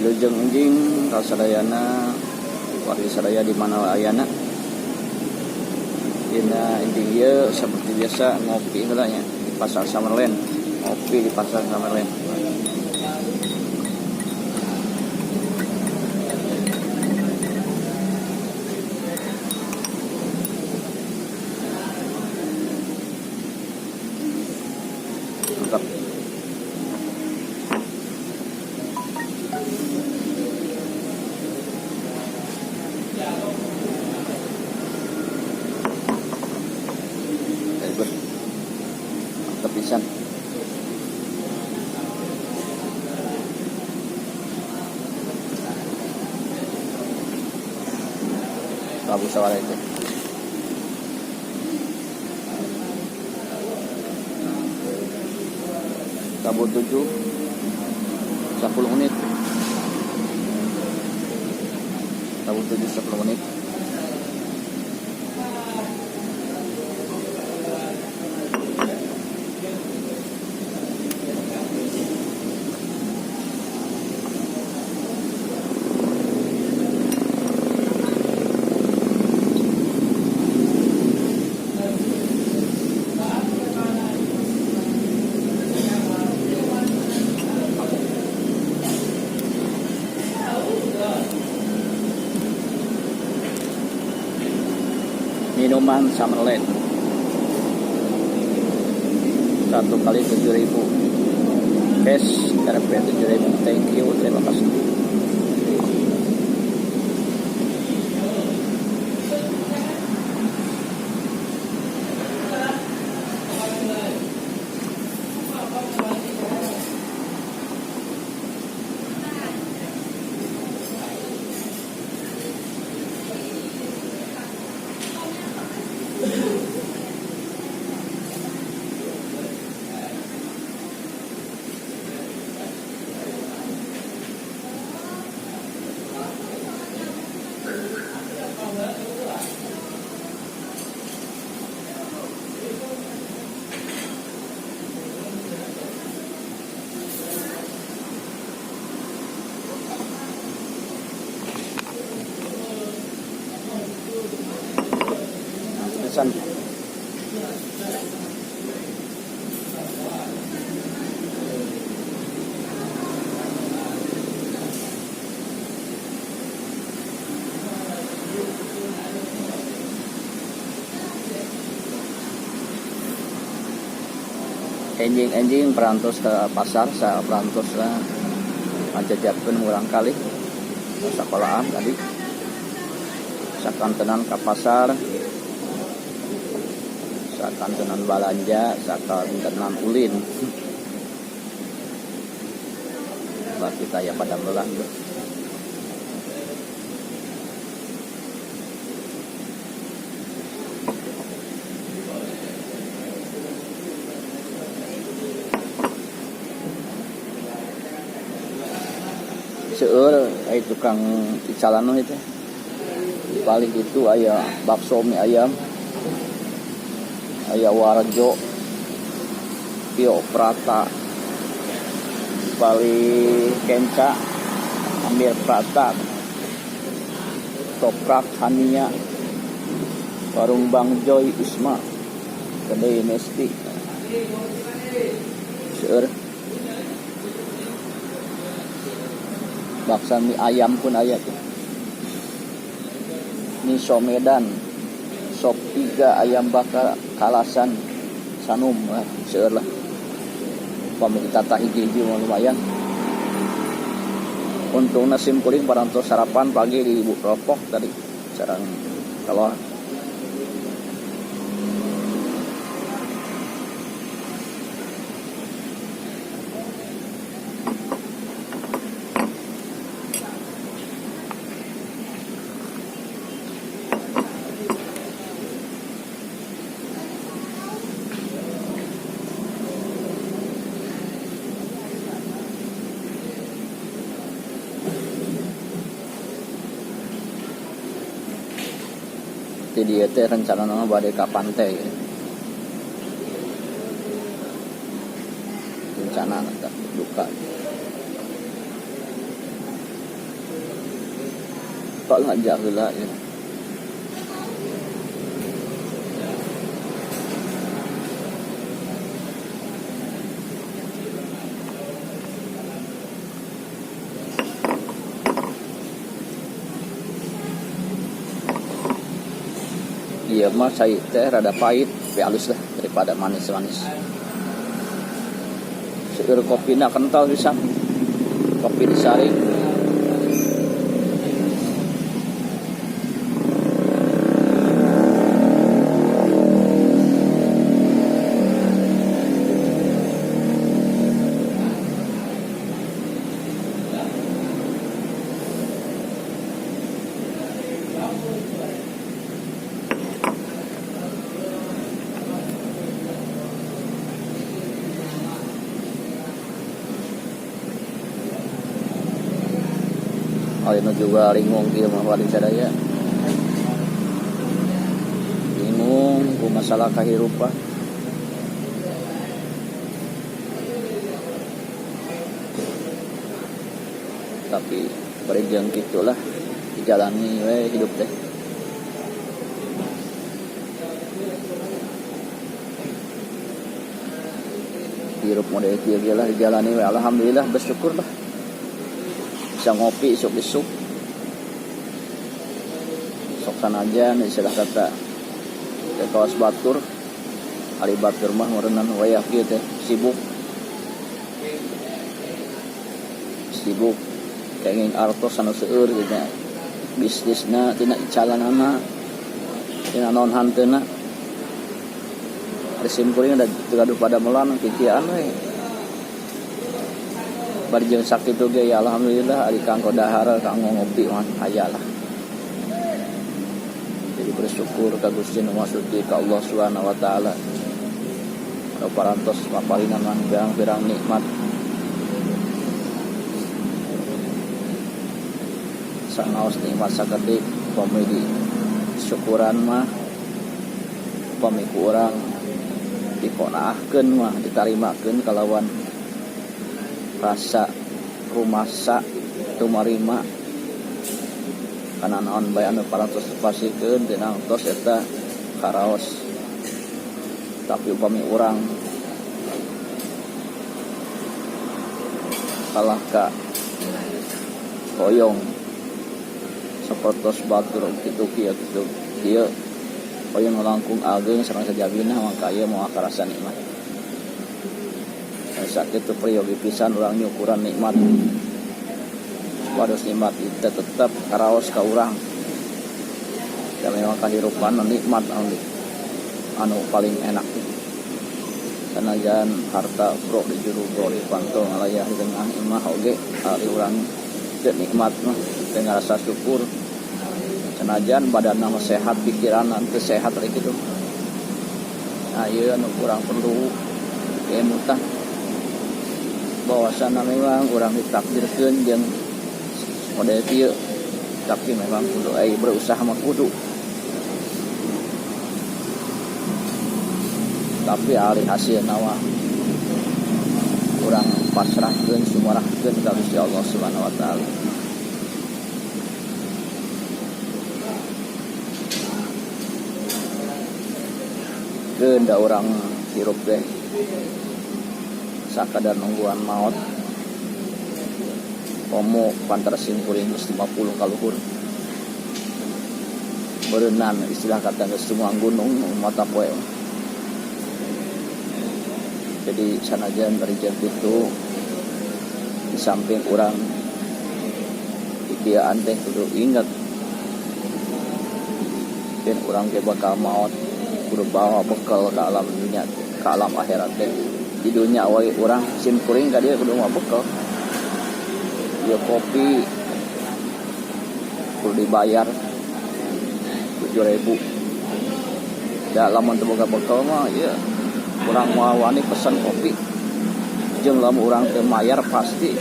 Wilujeng enjing kasadayana wargi sadaya di mana ayana. Dina enjing ieu seperti biasa ngopi heula nya di Pasar Summerland. Ngopi di Pasar Summerland. Mantap. Mantap pisan. Prabu Sawara itu. Kabut 7 10 menit. Kabut 7 10 menit. Minuman Summerland 1 kali 7.000 cash RP 7.000. Thank you, terima kasih. Pesan. Enjing perantos ke pasar, saya perantos lah ngajajakeun urang kali sakolahan tadi. Sakantenan ke pasar, sakantenan balanja, sakantenan ulin. Lah kita ya pada belah. Seueur aya tukang icalano itu. Balik itu aya bakso mie ayam, aya warjo, pio prata, balik kenca, ambil prata, toprak Hania, warung Bang Joy Isma, kedai Nesti. Seueur bakso mie ayam pun aya tuh. Miso Medan, sop 3 ayam bakar Kalasan Sanum, seueur lah. Pamili tata hiji-hiji lumayan. Untuk nasi kuring parantos sarapan pagi di Ibu Ropok tadi. Sareng kalau di dia teh rencana nama bade ka pantai. Rencana duka. lupa ngajak heula ya. Iya mah cai teh rada pahit, tapi halus lah daripada manis-manis. Seueur kopina kental pisan. Kopi disaring. Ayeuna juga lingung kieu mah wali sadaya. Bingung ku masalah kahirupan. Tapi bari jeung kitulah dijalani we hidup teh. Hirup model kieu ge lah dijalani we, alhamdulillah bersyukur lah. Bisa ngopi isuk-isuk sok sanajan istilah kata teh kawas batur ari batur mah meureunnan wayah kieu teh sibuk kenging artos anu seueur gitu bisnisna tina calanana tina naon hanteuna ari simkuring da gaduh pada melan kikieuan we. Bari jeung sakitu ge ya alhamdulillah ari kanggo dahar kanggo ngopi mah aya lah. Jadi bersyukur ka Gusti Nu Maksudi ka Allah Subhanahu wa taala. Anu parantos paparingan mah pirang-pirang nikmat. Sanaos nikmat sakeutik pamili syukuran mah upami ku urang dikonaahkeun mah ditarimakeun kalawan rasa rumasa tumarima kana naon bae anu parantos pasikeun tina tos eta karaos. Tapi upami urang kalah ka hoyong sapertos batur kitu kieu hoyong langkung ageng sareng sajabina mangka ieu moal karasa nikmat. Sakit itu priyogi pisan orang nyukuran nikmat. Wados nikmat itu tetap karaos ka urang. Ya memang kahirupan nikmat anu paling enak. Sanajan harta bro di juru bro di pantong alayah di tengah imah oge ari urang teu nikmat mah teu ngarasa syukur. Sanajan badanna sehat pikiran teu sehat rek kitu. Nah ieu anu kurang perlu kemutan. Bahwasana memang orang ditakdirkeun jeung model kieu tapi memang kudu aya berusaha mah kudu. Tapi ari hasilna mah urang pasrahkeun sumarahkeun ka Gusti Allah Subhanahu wa taala. Keun da urang hirup teh sakadar nungguan maot komo pantar simkuring 50 kaluhur berenang istilah kata geus semua gunung mata poe. Jadi sanajan dari jam itu di samping urang ikieuan teh kudu ingat dan urang ge bakal maot kudu bawa bekal ke alam dunia ke alam akhirat teh. Di dunia wae urang sim kuring ka dieu kudu mah bekal. Ieu kopi kudu dibayar 7.000. Da lamun teu boga bekal mah ieu urang moal wani pesen kopi. Jeung lamun urang teu mayar pasti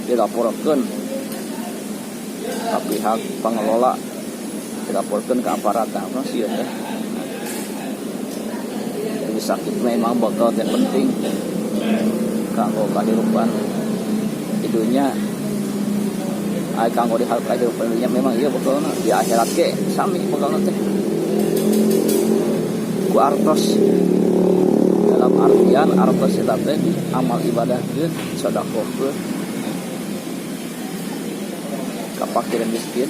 dilaporkeun ka pihak pengelola, dilaporkeun ka aparat apa sih ya. Sakit memang bakal yang penting kanggo kahirupan di dunia ai kanggo diharapkan hidup dunia memang iya betul di akhirat ge sami bakal teh ku artos dalam artian artos eta teh amal ibadah geus sedekah geus kapakiran miskin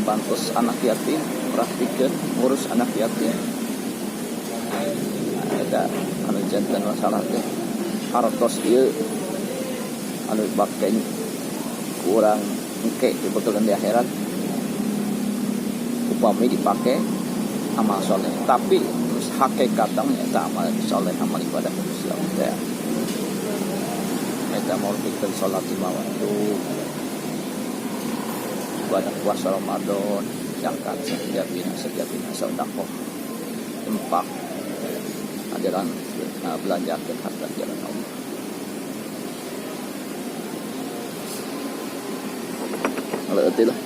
bantus anak yatim perhatikan ngurus anak yatim ada anu jantan masalah teh hartos ieu anu bakten kurang engke dibetulan di akhirat upami dipake amal soleh tapi hakikatnya eta amal soleh amal ibadah Islam teh eta murtikeun salat lima waktu ibadah puasa Ramadan zakat sejabina sedekah infak ajaran belanjakeun harta jalan Allah. Kalau itu lah.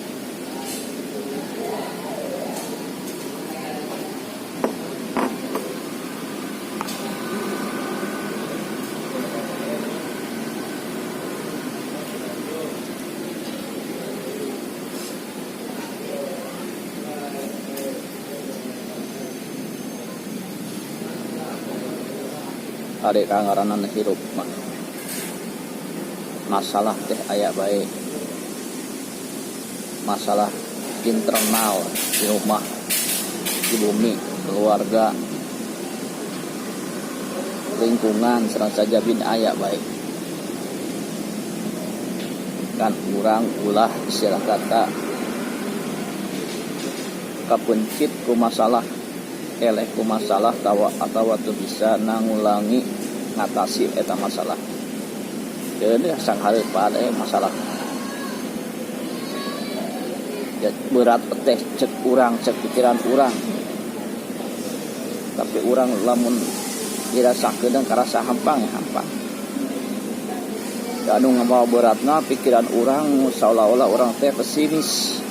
Adek kangaranan hirup mah masalah teh aya bae masalah internal di rumah di bumi keluarga lingkungan serang saja bin aya bae kan urang ulah istilah kata kapencit ku masalah eleh ku masalah atau tuh bisa nangulangi ngatasi eta masalah jadi sang hareupan masalah ya berat teh cek urang cek pikiran urang tapi urang lamun dirasakeun karasa hampang anu ngamawa beratna pikiran urang seolah-olah urang teh pesimis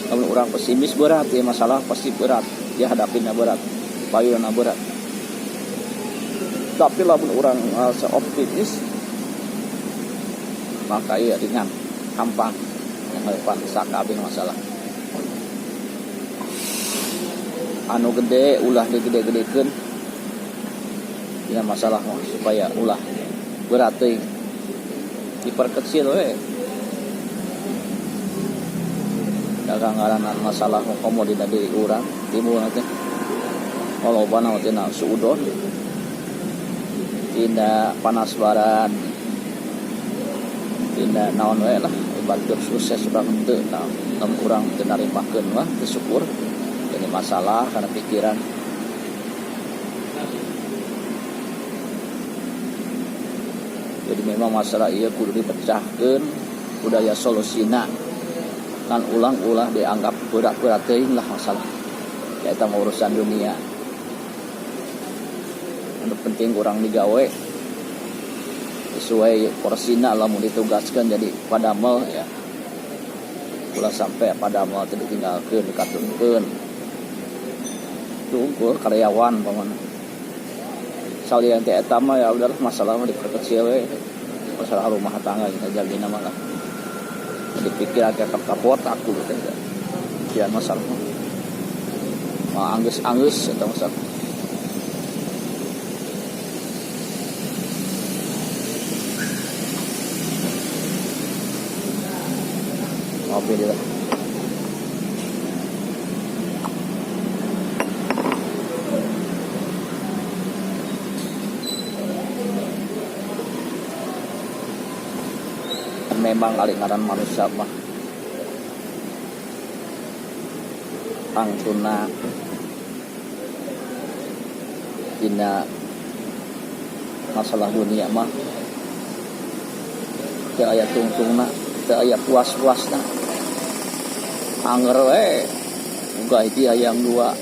kalau orang pesimis berat ya masalah pasti berat dia hadapinnya berat payuna berat tapi lamun orang seoptimis maka iya ringan gampang yang harapan sakabeh masalah anu gede ulah digede-gedekeun ya masalah supaya ulah berat teh diperkecil we kangaranan masalah komodina diri urang timbul teh kalau bana tina suudon tina panas baran tina naon we lah ibadah sukses urang teu namun urang teu narimakeun mah teu syukur jadi masalah karena pikiran jadi memang masalah ieu kudu dipecahkeun budaya solusina kan ulang-ulah dianggap berat-berat teuing lah masalah ya eta urusan dunia anu penting urang digawe sesuai porsina lamun ditugaskeun jadi padamel ya ulah sampai padamel teu ditinggalkeun dikaturkeun tunggu karyawan pamana salian teh eta mah ya udahlah masalah mah diperkecil we masalah rumah tangga kita jagina mah lah dipikir agak kapot aku gitu ya. Kian masalah mah anggus atau masalah. Ngopi dia lah. Memang alingaran manusia mah pangtuna dina masalah dunia mah teu aya tungtungna teu aya puas-puasna anger we boga hiji hayang dua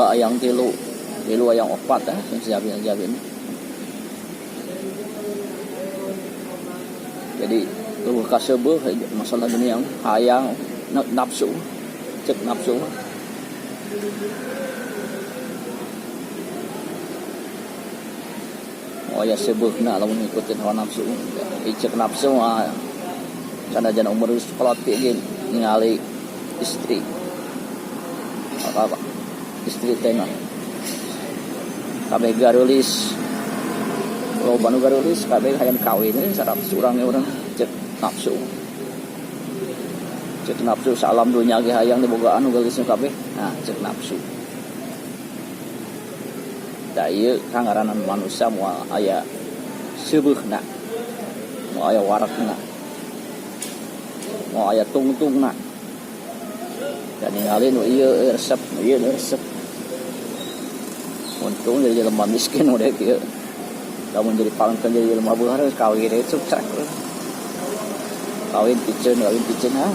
hayang tilu hayang opat sing jabi-jabi. Jadi lu kasebeuh masalah dunia hayang nafsu cek nafsu aya sebeukna lamun ngikutin hawa nafsu. Icek nafsu mah sanajan umur sekolah ge ningali istri. Apa istri teh mah kabeh gareulis. Loba nu gareulis kabeh hayang kawin sareng urang ge urang cek nafsu. Cek nafsu salam dunya ge hayang dibogaan nu geus kabeh. Nah, cek nafsu. Da ieu kangaranan manusia moal aya seubeukna. Moal aya warakna. Moal aya tungtungna. Dan ningali nu ieu resep, nu ieu resep. Untung jadi jelema miskin udah kieu. Lamun jadi pangkeun jadi jelema beunghar kawin deui sukses. Kawin piceun ha.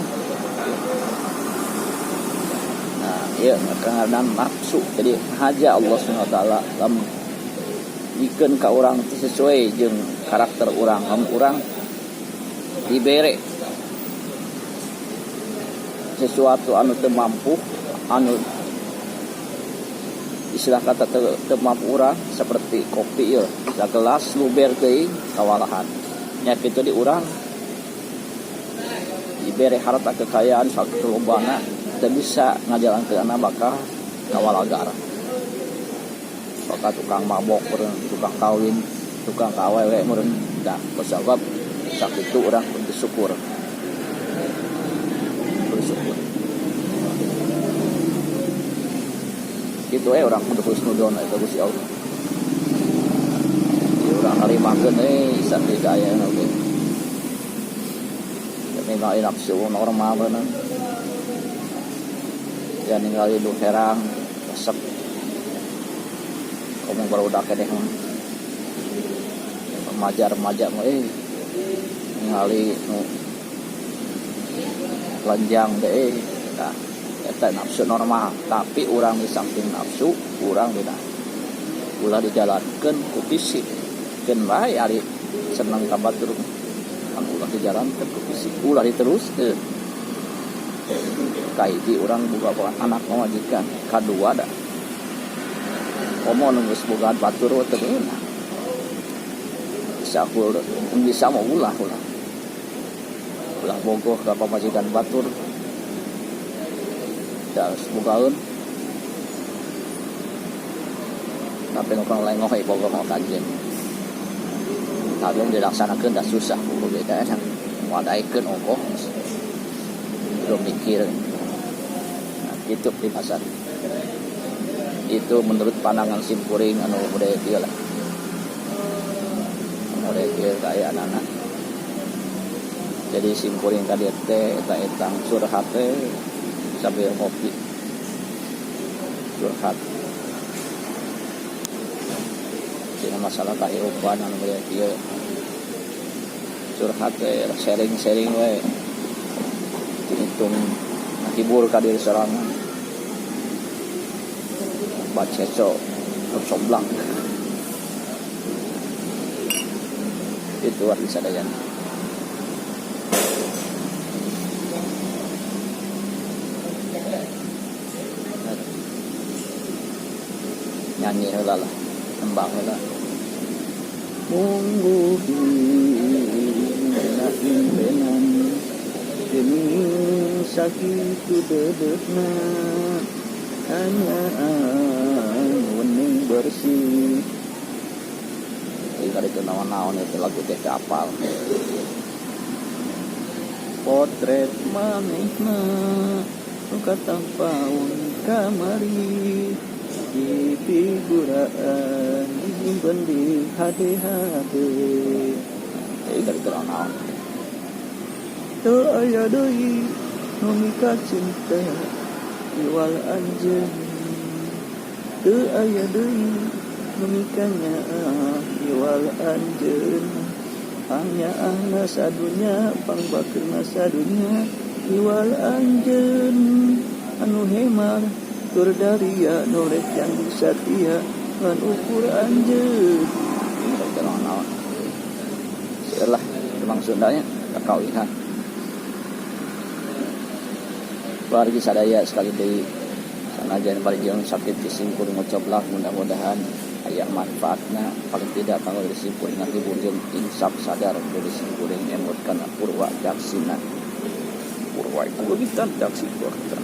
Ya, kangaranan nafsu. Jadi haja Allah Subhanahu wa taala lam dikeun ka urang sesuai jeung karakter urang. Urang dibere sesuatu anu teu mampu, anu istilah kata teu mampu urang seperti kopi ieu, sagelas luber teuing kawalahan. Nya kitu di urang dibere harta kekayaan sakitu lobana teu bisa ngajalankeun bakal kawalagar. Bakal tukang mabok meureun, tukang kawin, tukang ka awewe meureun. Da kusabab sakitu urang bersyukur. Bersyukur. Kitu urang kudu husnudon eta Gusti Allah. Urang narimakeun sandi daya oge. Ningali nafsu normal beunang. Ya ningali lu herang resep ngomong barudak keneh remaja mah ningali nu lanjang deui tah eta nafsu normal. Tapi urang di samping nafsu urang dina ulah dijalankeun ku fisik keun bae ari seneng ka batur ulah dijalankeun ku fisik ulah diteruskeun. Kahiji urang boga anak majikan, kadua da komo nu geus bogaan batur teu euna. Bisa mau ulah bogoh ka pamajikan batur. Da bogaeun tapi nu kang lain ngohe bogoh mau kajen. Tapi dilaksanakeun da susah kudu beda nya wadaikeun ogoh belum mikir. Itu di pasar itu menurut pandangan simpuring anu budaya kieu lah budaya kieu kaya anak-anak. Jadi simpuring ka dieu teh eta etang curhat teh sambil ngopi curhat dina masalah kahirupan anu budaya kieu curhat teh sharing we hitung hibur ka diri sorangan. Baceco somblang itu arti sadayan. Nyanyi heula lah tembang heula munggu dina impenan demi sakitu dedetna hanya wening bersih. Jadi kada itu naon-naon itu lagu teh apal. Potret manehna kata paun kamari di figuraan disimpan di HD. Jadi kada itu naon. Teu aya deui nu mika cinta iwal anjeun. Teu aya deui nu mikanya iwal anjeun. Hanya ahna sadunya pangbakeurna sadunya iwal anjeun. Anu hemar tur daria nu rek candu satia ngan ukur anjeun. Ini naon-naon. Selah memang Sundanya kakawihan. Keluarga sadaya sekali deui sanajan parijeng sakit disingkur ngocoblah mudah-mudahan aya manfaatna paling tidak kalau disebut nanti bujum insaf sadar dari disebut emot kana purwa jaksina purwa itu kita jaksi kita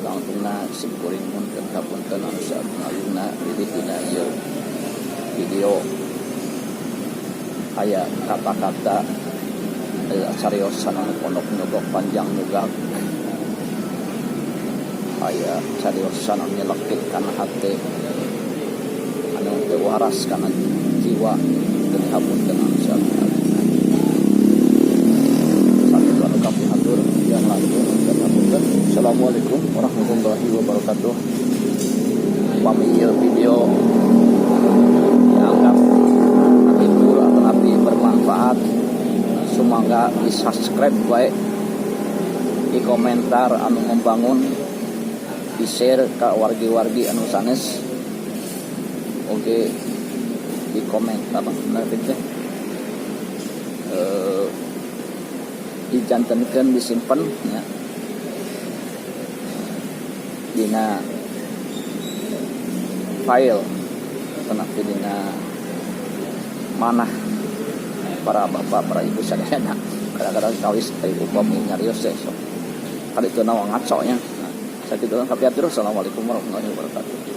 langsungna simkuring mun punten anu saeuna dina ieu video aya kata-kata cariosan anu pondok nyogok panjang juga aya cariosan anu nyelekit kana hate anu teu waras kana jiwa teu hapunten anu saeuna sakitu anu kami atur yang langsung dan hapunten. Assalamualaikum warahmatullahi wabarakatuh. Pami ieu video dianggap hibur atau nabi bermanfaat, sumangga di subscribe baik, di komentar anu membangun, di share ke wargi-wargi anu sanes, oke di komentar nanti teh dijantenkeun disimpen ya dina file kena dina mana para bapak para ibu sadayana kadang-kadang kawis ibu bami nyarios teh so kali itu nawa ngaco nya sakitu kapiatur. Assalamualaikum warahmatullahi wabarakatuh.